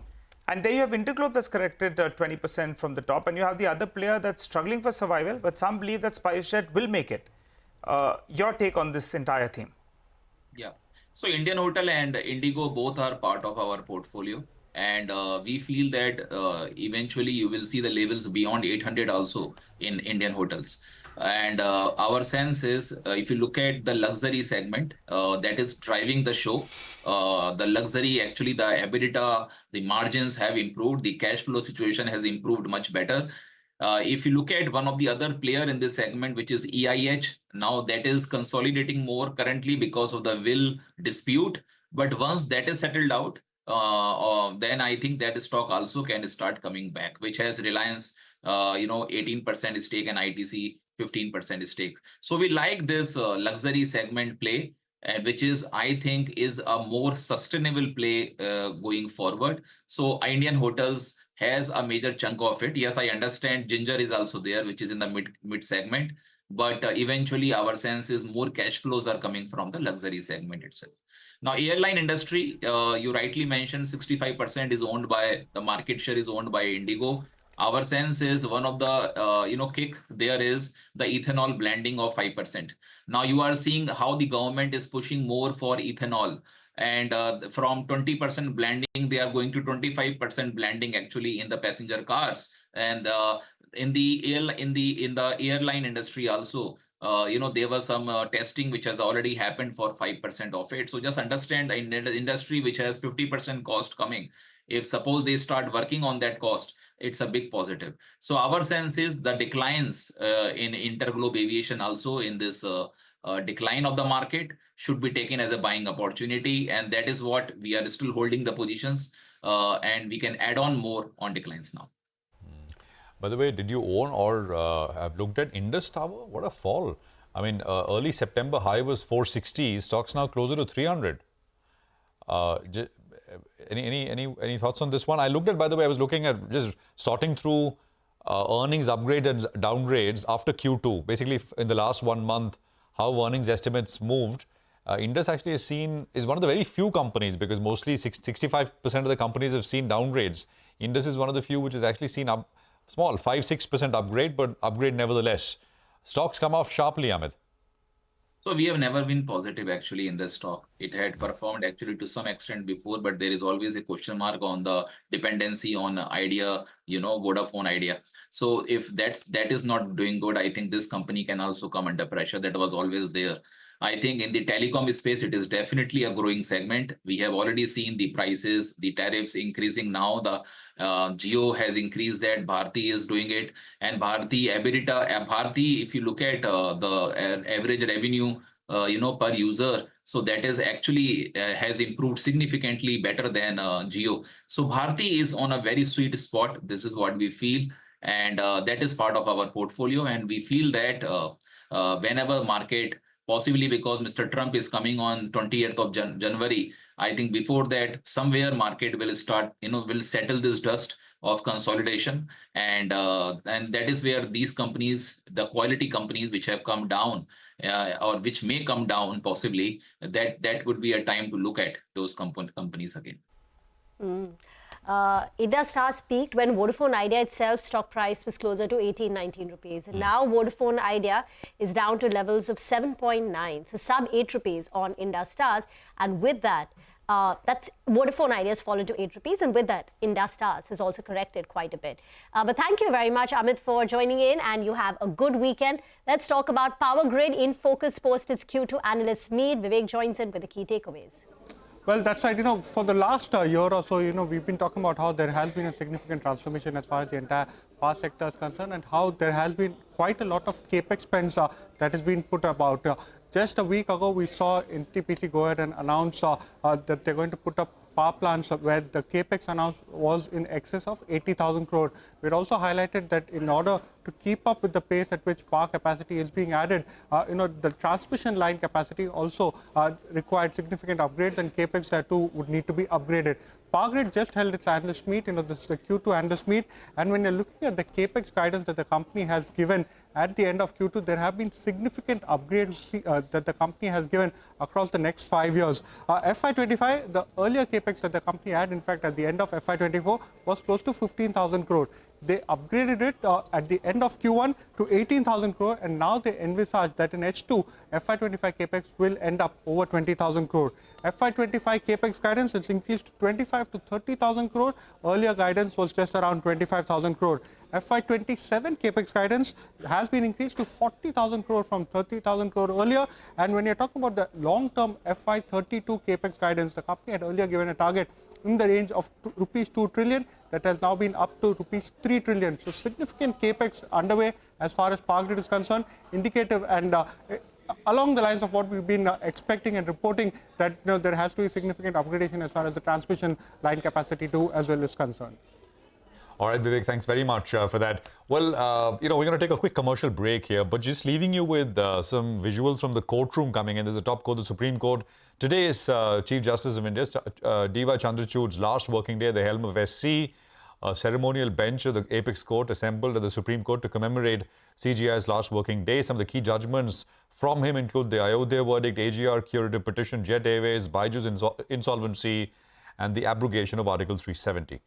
And there you have Interglobe that's corrected 20% from the top. And you have the other player that's struggling for survival, but some believe that SpiceJet will make it. Your take on this entire theme? Yeah. So Indian Hotel and Indigo both are part of our portfolio. And we feel that eventually you will see the levels beyond 800 also in Indian hotels. And our sense is, if you look at the luxury segment, that is driving the show. The luxury, actually, the EBITDA, the margins have improved. The cash flow situation has improved much better. If you look at one of the other player in this segment, which is EIH, now that is consolidating more currently because of the will dispute. But once that is settled out, then I think that stock also can start coming back, which has Reliance, 18% stake, and ITC 15% stake. So we like this luxury segment play, which is, I think, is a more sustainable play going forward. So Indian Hotels has a major chunk of it. Yes, I understand Ginger is also there, which is in the mid segment. But eventually our sense is more cash flows are coming from the luxury segment itself. Now, airline industry, you rightly mentioned 65% is owned by, the market share is owned by Indigo. Our sense is one of the, kick there is the ethanol blending of 5%. Now you are seeing how the government is pushing more for ethanol, and from 20% blending, they are going to 25% blending actually in the passenger cars. And in the airline industry also, there was some testing which has already happened for 5% of it. So just understand, in the industry which has 50% cost coming, if suppose they start working on that cost, it's a big positive. So our sense is the declines in Interglobe Aviation also in this decline of the market should be taken as a buying opportunity. And that is what we are still holding the positions, and we can add on more on declines now. By the way, did you own or have looked at Indus Tower? What a fall. I mean, early September high was 460. Stocks now closer to 300. Any thoughts on this one? I looked at, by the way, I was looking at just sorting through earnings upgrades and downgrades after Q2. Basically, in the last 1 month, how earnings estimates moved. Indus actually is one of the very few companies, because mostly 65% of the companies have seen downgrades. Indus is one of the few which has actually seen small 5-6% upgrade, but upgrade nevertheless. Stocks come off sharply, Amit. So we have never been positive actually in this stock. It had performed actually to some extent before, but there is always a question mark on the dependency on Idea, Vodafone Idea. So if that is not doing good, I think this company can also come under pressure. That was always there. I think in the telecom space, it is definitely a growing segment. We have already seen the prices, the tariffs increasing now. The Jio has increased that. Bharti is doing it. And Bharti, EBITDA, Bharti, if you look at the average revenue per user. So that is actually has improved significantly better than Jio. So Bharti is on a very sweet spot. This is what we feel. And that is part of our portfolio. And we feel that whenever market, possibly because Mr. Trump is coming on 20th of January, I think before that, somewhere market will start, will settle this dust of consolidation. And that is where these companies, the quality companies which have come down or which may come down possibly, that would be a time to look at those companies again. India Stars peaked when Vodafone Idea itself stock price was closer to 18-19 rupees. And now Vodafone Idea is down to levels of 7.9, so sub 8 rupees on India Stars. And with that, that's Vodafone Idea has fallen to 8 rupees, and with that, India Stars has also corrected quite a bit. But thank you very much, Amit, for joining in, and you have a good weekend. Let's talk about Power Grid in focus post its Q2 analysts meet. Vivek joins in with the key takeaways. Well, that's right. For the last year or so, we've been talking about how there has been a significant transformation as far as the entire power sector is concerned, and how there has been quite a lot of capex spends that has been put about. Just a week ago, we saw NTPC go ahead and announce that they're going to put up power plants where the capex announced was in excess of 80,000 crore. We'd also highlighted that in order to keep up with the pace at which power capacity is being added, the transmission line capacity also required significant upgrades, and capex there too would need to be upgraded. Power Grid just held its analyst meet, this is the Q2 analyst meet, and when you're looking at the capex guidance that the company has given at the end of Q2, there have been significant upgrades that the company has given across the next 5 years. FY25, the earlier capex that the company had, in fact, at the end of FY24, was close to 15,000 crore. They upgraded it at the end of Q1 to 18,000 crore, and now they envisage that in H2, FY25 capex will end up over 20,000 crore. FY25 capex guidance is increased to 25 to 30,000 crore. Earlier guidance was just around 25,000 crore. FY27 capex guidance has been increased to 40,000 crore from 30,000 crore earlier. And when you're talking about the long-term FY32 capex guidance, the company had earlier given a target in the range of rupees 2 trillion. That has now been up to rupees 3 trillion. So significant capex underway as far as Power Grid is concerned, indicative and along the lines of what we've been expecting and reporting, that there has to be significant upgradation as far as the transmission line capacity too as well is concerned. All right, Vivek, thanks very much for that. Well, we're going to take a quick commercial break here, but just leaving you with some visuals from the courtroom coming in. There's a top court, the Supreme Court. Today is Chief Justice of India, D.Y. Chandrachud's last working day at the helm of SC. A ceremonial bench of the Apex Court assembled at the Supreme Court to commemorate CGI's last working day. Some of the key judgments from him include the Ayodhya verdict, AGR curative petition, Jet Airways, Baiju's insolvency, and the abrogation of Article 370.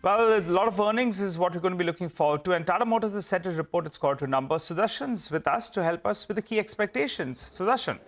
Well, a lot of earnings is what we're going to be looking forward to. And Tata Motors is set to report its quarter numbers. Sudarshan's with us to help us with the key expectations. Sudarshan.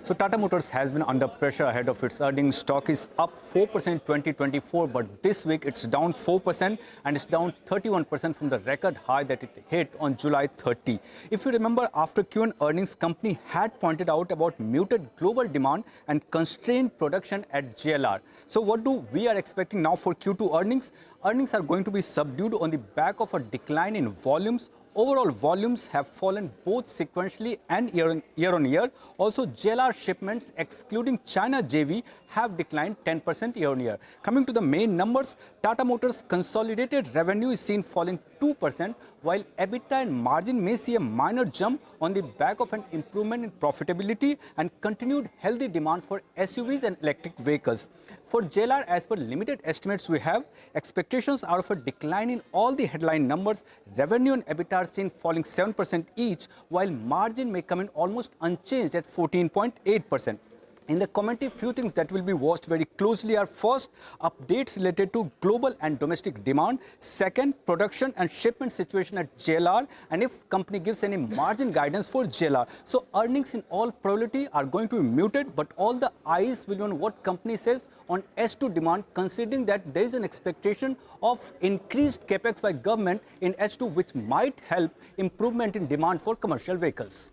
So Tata Motors has been under pressure ahead of its earnings. Stock is up 4% in 2024, but this week it's down 4% and it's down 31% from the record high that it hit on July 30. If you remember, after Q1 earnings, company had pointed out about muted global demand and constrained production at JLR. So what do we are expecting now for Q2 earnings? Earnings are going to be subdued on the back of a decline in volumes. Overall volumes have fallen both sequentially and year on year. Also, JLR shipments, excluding China JV, have declined 10% year on year. Coming to the main numbers, Tata Motors consolidated revenue is seen falling 2%, while EBITDA and margin may see a minor jump on the back of an improvement in profitability and continued healthy demand for SUVs and electric vehicles. For JLR, as per limited estimates we have, expectations are of a decline in all the headline numbers. Revenue and EBITDA are seen falling 7% each, while margin may come in almost unchanged at 14.8%. In the commentary, few things that will be watched very closely are: first, updates related to global and domestic demand; second, production and shipment situation at JLR, and if company gives any margin guidance for JLR. So earnings in all probability are going to be muted, but all the eyes will be on what company says on S2 demand, considering that there is an expectation of increased capex by government in S2, which might help improvement in demand for commercial vehicles.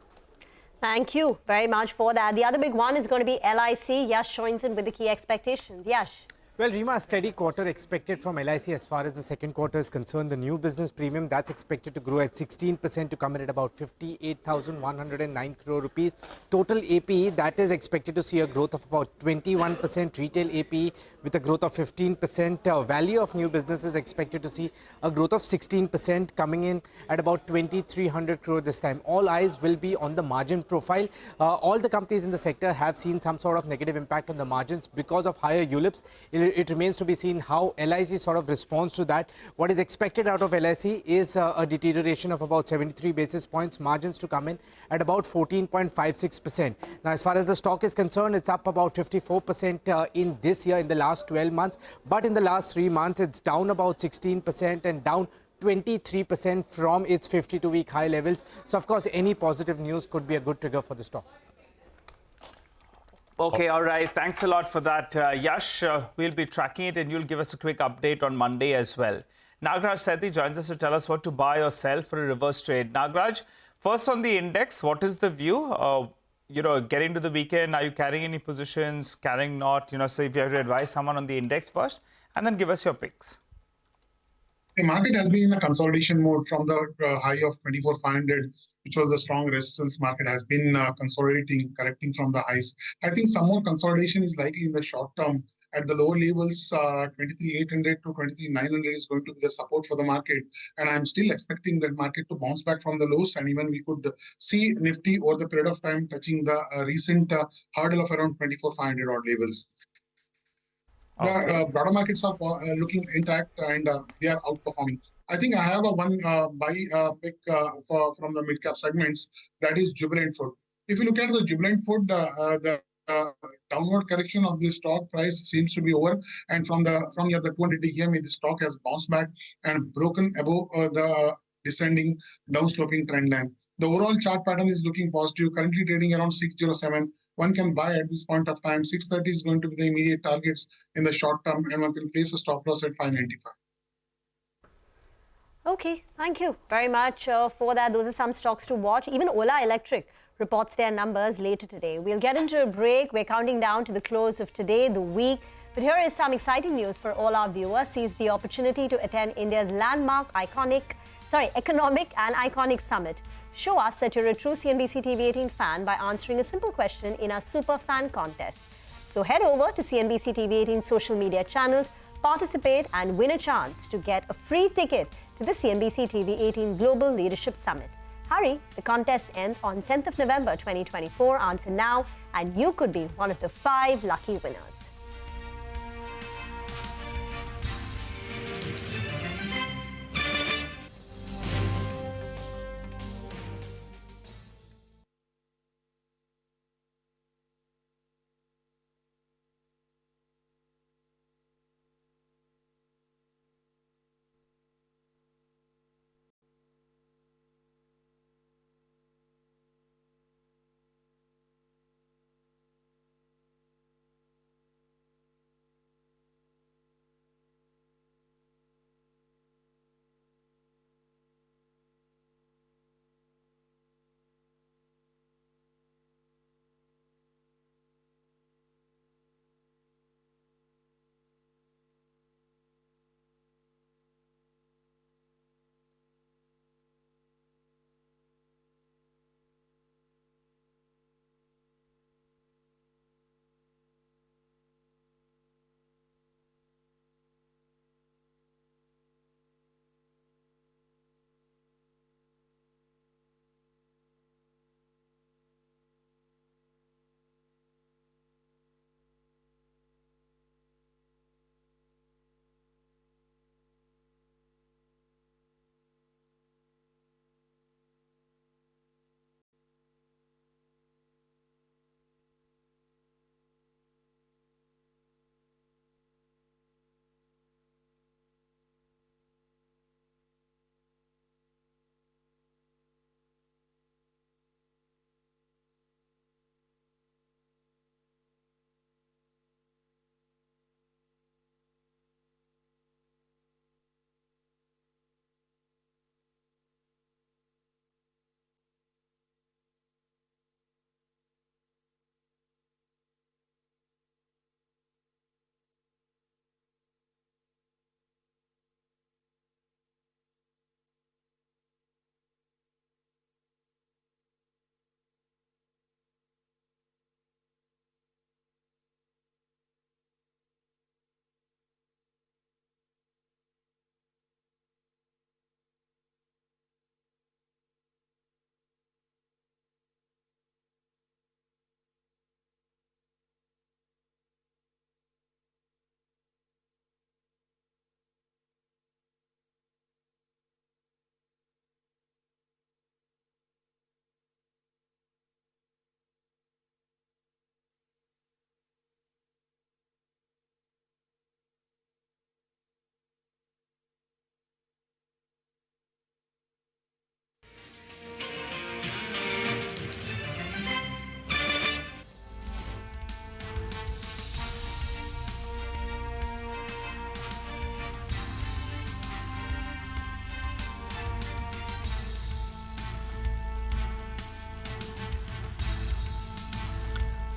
Thank you very much for that. The other big one is going to be LIC. Yash joins in with the key expectations. Yash. Well, Rima, a steady quarter expected from LIC as far as the second quarter is concerned. The new business premium, that's expected to grow at 16% to come in at about 58,109 crore rupees. Total APE, that is expected to see a growth of about 21%. Retail APE with a growth of 15%. Value of new business is expected to see a growth of 16%, coming in at about 2,300 crore this time. All eyes will be on the margin profile. All the companies in the sector have seen some sort of negative impact on the margins because of higher ULIPs. It remains to be seen how LIC sort of responds to that. What is expected out of LIC is a deterioration of about 73 basis points, margins to come in at about 14.56%. Now, as far as the stock is concerned, it's up about 54% in this year, in the last 12 months. But in the last 3 months, it's down about 16% and down 23% from its 52-week high levels. So, of course, any positive news could be a good trigger for the stock. Okay, all right. Thanks a lot for that, Yash. We'll be tracking it and you'll give us a quick update on Monday as well. Nagraj Sethi joins us to tell us what to buy or sell for a reverse trade. Nagraj, first on the index, what is the view? Getting to the weekend, are you carrying any positions, carrying not? So if you have to advise someone on the index first, and then give us your picks. The market has been in a consolidation mode from the high of 24,500, which was a strong resistance. Market has been consolidating, correcting from the highs. I think some more consolidation is likely in the short term. At the lower levels, 23,800 to 23,900 is going to be the support for the market. And I'm still expecting that market to bounce back from the lows. And even we could see Nifty over the period of time touching the recent hurdle of around 24,500 odd levels. Okay. The broader markets are looking intact and they are outperforming. I think I have a one buy pick from the mid-cap segments, that is Jubilant Food. If you look at the Jubilant Food, the downward correction of the stock price seems to be over, and from the 200 EMA, the stock has bounced back and broken above the descending downsloping trend line. The overall chart pattern is looking positive, currently trading around 607. One can buy at this point of time. 630 is going to be the immediate targets in the short term, and one can place a stop loss at 595. Okay, thank you very much for that. Those are some stocks to watch. Even Ola Electric reports their numbers later today. We'll get into a break. We're counting down to the close of today, the week. But here is some exciting news for all our viewers. Seize the opportunity to attend India's landmark economic and iconic summit. Show us that you're a true CNBC-TV18 fan by answering a simple question in our Super Fan contest. So head over to CNBC-TV18 social media channels, participate and win a chance to get a free ticket to the CNBC-TV18 Global Leadership Summit. Hurry, the contest ends on 10th of November 2024. Answer now and you could be one of the 5 lucky winners.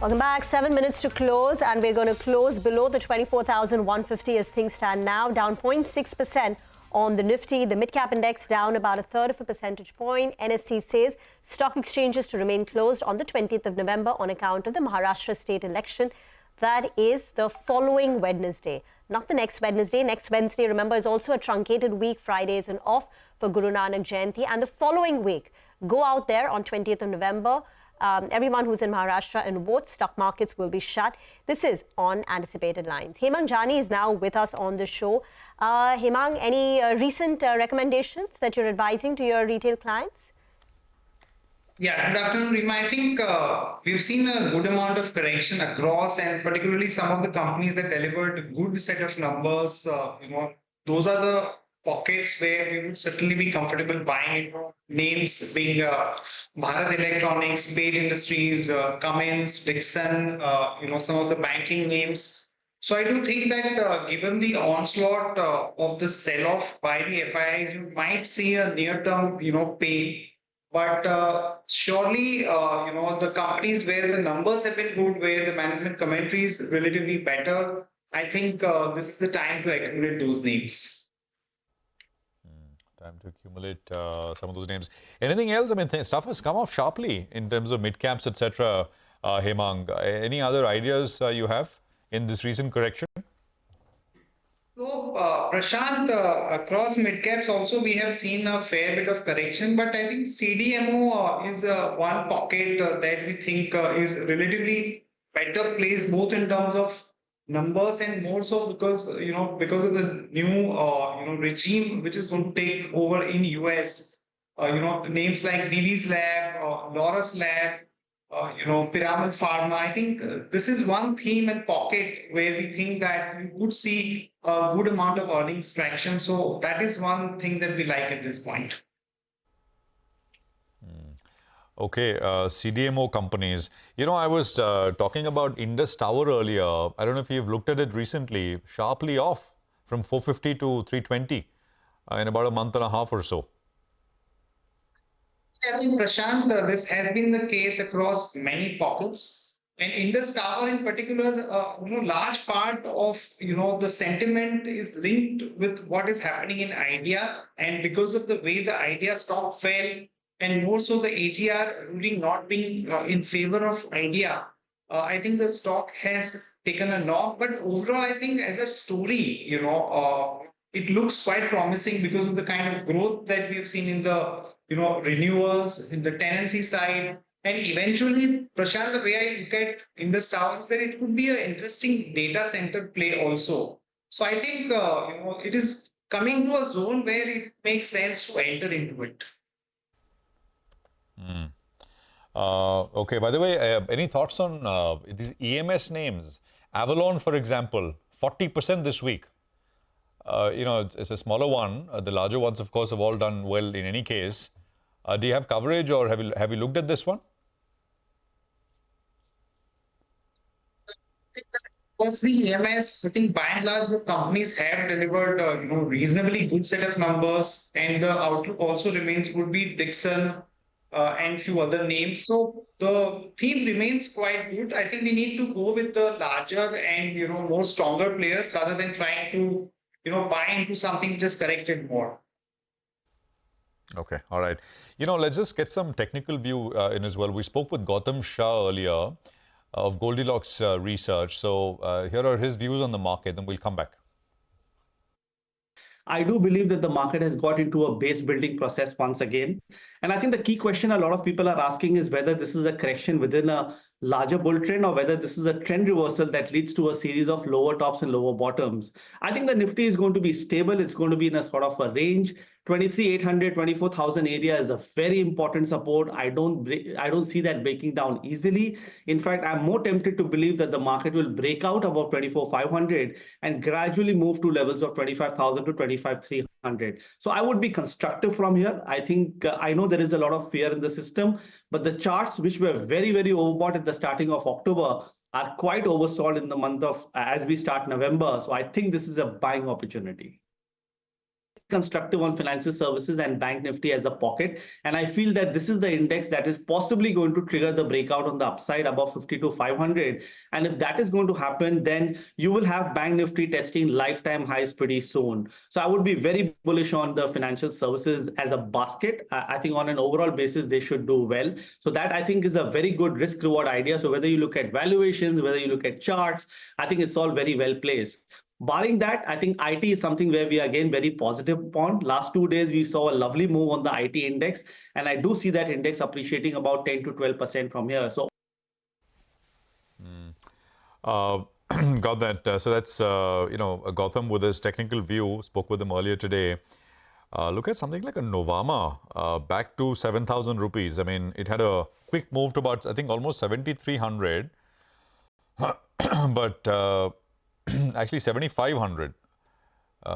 Welcome back. 7 minutes to close, and we're going to close below the 24,150 as things stand now, down 0.6% on the Nifty. The Midcap index down about 1/3 of a percentage point. NSE says stock exchanges to remain closed on the 20th of November on account of the Maharashtra state election. That is the following Wednesday, not the next Wednesday. Next Wednesday, remember, is also a truncated week. Friday is an off for Guru Nanak Jayanti. And the following week, go out there on 20th of November. Everyone who's in Maharashtra and votes, stock markets will be shut. This is on anticipated lines. Hemang Jani is now with us on the show. Hemang, any recent recommendations that you're advising to your retail clients? Yeah, good afternoon, Rima. I think we've seen a good amount of correction across, and particularly some of the companies that delivered a good set of numbers. Those are the pockets where we would certainly be comfortable buying. Names being Bharat Electronics, Page Industries, Cummins, Dixon, some of the banking names. So I do think that given the onslaught of the sell-off by the FIIs, you might see a near-term, pain. But surely, the companies where the numbers have been good, where the management commentary is relatively better, I think this is the time to accumulate those names. Time to accumulate some of those names. Anything else? I mean, stuff has come off sharply in terms of mid-caps, etc. Hemang, any other ideas you have in this recent correction? So, Prashant, across mid-caps also we have seen a fair bit of correction, but I think CDMO is one pocket that we think is relatively better placed, both in terms of numbers and more so because of the new regime which is going to take over in US. Names like Divi's Lab, Laurus Lab, Piramal Pharma. I think this is one theme and pocket where we think that you could see a good amount of earnings traction. So that is one thing that we like at this point. Okay, CDMO companies. I was talking about Indus Tower earlier. I don't know if you've looked at it recently. Sharply off from 450 to 320 in about a month and a half or so. I think, Prashant, this has been the case across many pockets. And Indus Tower in particular, large part of, the sentiment is linked with what is happening in India. And because of the way the India stock fell, and more so the AGR ruling not being in favor of India, I think the stock has taken a knock. But overall, I think as a story, it looks quite promising because of the kind of growth that we've seen in the, renewals, in the tenancy side. And eventually, Prashant, the way I look at Indus Tower is that it could be an interesting data center play also. So I think, it is coming to a zone where it makes sense to enter into it. Okay, by the way, any thoughts on these EMS names? Avalon, for example, 40% this week. It's a smaller one. The larger ones, of course, have all done well in any case. Do you have coverage, or have you looked at this one? Because the EMS, I think by and large, the companies have delivered, reasonably good set of numbers, and the outlook also remains good. Be Dixon and few other names. So the theme remains quite good. I think we need to go with the larger and, more stronger players rather than trying to, buy into something just corrected more. Okay, all right. Let's just get some technical view in as well. We spoke with Gautam Shah earlier of Goldilocks Research. So here are his views on the market, then we'll come back. I do believe that the market has got into a base building process once again. And I think the key question a lot of people are asking is whether this is a correction within a larger bull trend or whether this is a trend reversal that leads to a series of lower tops and lower bottoms. I think the Nifty is going to be stable. It's going to be in a sort of a range. 23,800, 24,000 area is a very important support. I don't see that breaking down easily. In fact, I'm more tempted to believe that the market will break out above 24,500 and gradually move to levels of 25,000 to 25,300. So I would be constructive from here. I think I know there is a lot of fear in the system, but the charts which were very, very overbought at the starting of October are quite oversold in the month of as we start November. So I think this is a buying opportunity. constructive on financial services and Bank Nifty as a pocket. And I feel that this is the index that is possibly going to trigger the breakout on the upside above 52,500. And if that is going to happen, then you will have Bank Nifty testing lifetime highs pretty soon. So I would be very bullish on the financial services as a basket. I think on an overall basis, they should do well. So that I think is a very good risk reward idea. So whether you look at valuations, whether you look at charts, I think it's all very well placed. Barring that, I think IT is something where we are again very positive upon. Last 2 days, we saw a lovely move on the IT index, and I do see that index appreciating about 10 to 12% from here. So, got that. So that's Gautam with his technical view. Spoke with him earlier today. Look at something like a Novama back to 7,000 rupees. I mean, it had a quick move to about, I think, almost 7,300, but actually 7,500,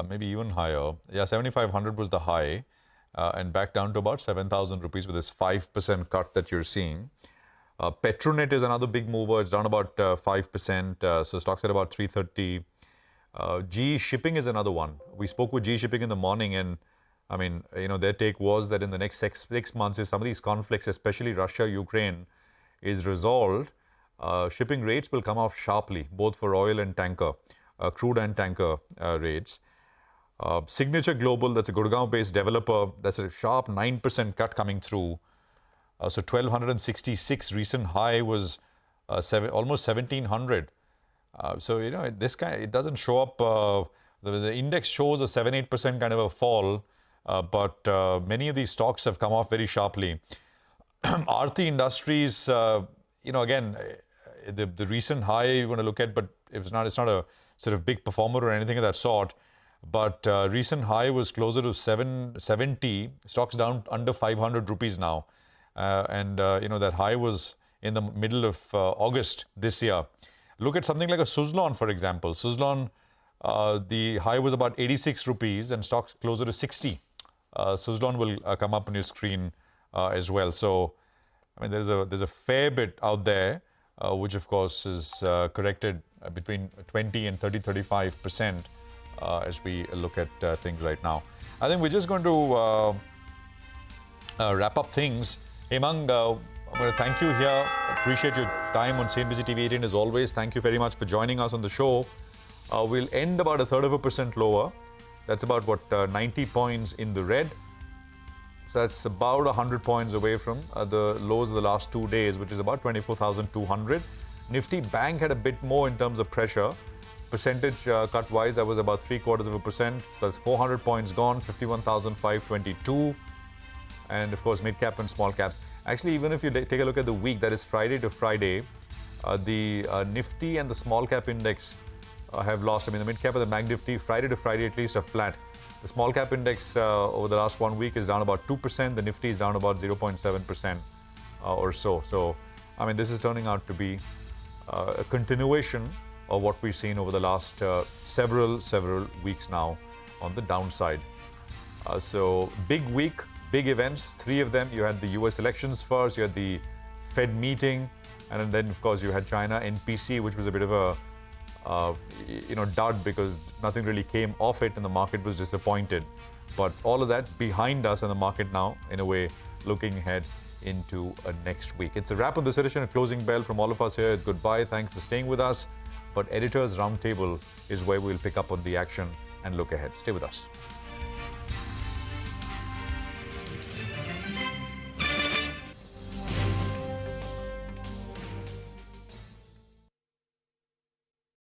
maybe even higher. Yeah, 7,500 was the high, and back down to about 7,000 rupees with this 5% cut that you're seeing. Petronet is another big mover. It's down about 5%. So stocks at about 330. GE Shipping is another one. We spoke with GE Shipping in the morning, and I mean, their take was that in the next six months, if some of these conflicts, especially Russia, Ukraine, is resolved, shipping rates will come off sharply, both for oil and tanker, crude and tanker rates. Signature Global, that's a Gurgaon-based developer, that's a sharp 9% cut coming through. So 1,266 recent high was almost 1,700. So, this kind, it doesn't show up. The index shows a 7-8% kind of a fall, but many of these stocks have come off very sharply. Aarti Industries, again, the recent high you want to look at, but it's not a sort of big performer or anything of that sort. But recent high was closer to 770. Stocks down under 500 rupees now. That high was in the middle of August this year. Look at something like a Suzlon, for example. Suzlon, the high was about 86 rupees and stocks closer to 60. Suzlon will come up on your screen as well. So, I mean, there's a fair bit out there, which of course is corrected between 20 and 35% as we look at things right now. I think we're just going to wrap up things. Hemang, I'm going to thank you here. Appreciate your time on CNBC-TV18 as always. Thank you very much for joining us on the show. We'll end about 1/3% lower. That's about 90 points in the red. So that's about 100 points away from the lows of the last 2 days, which is about 24,200. Nifty Bank had a bit more in terms of pressure. Percentage cut-wise, that was about 0.75%. So that's 400 points gone, 51,522. And of course, mid-cap and small caps. Actually, even if you take a look at the week, that is Friday to Friday, the Nifty and the small cap index have lost. I mean, the mid-cap and the Bank Nifty, Friday to Friday at least, are flat. The small cap index over the last 1 week is down about 2%. The Nifty is down about 0.7% or so. So, I mean, this is turning out to be a continuation of what we've seen over the last several weeks now on the downside. So, big week, big events, 3 of them. You had the US elections first, you had the Fed meeting, and then, of course, you had China NPC, which was a bit of a dud because nothing really came off it and the market was disappointed. But all of that behind us and the market now, in a way, looking ahead into next week. It's a wrap on this edition. A closing bell from all of us here. It's goodbye. Thanks for staying with us. But Editors Roundtable is where we'll pick up on the action and look ahead. Stay with us.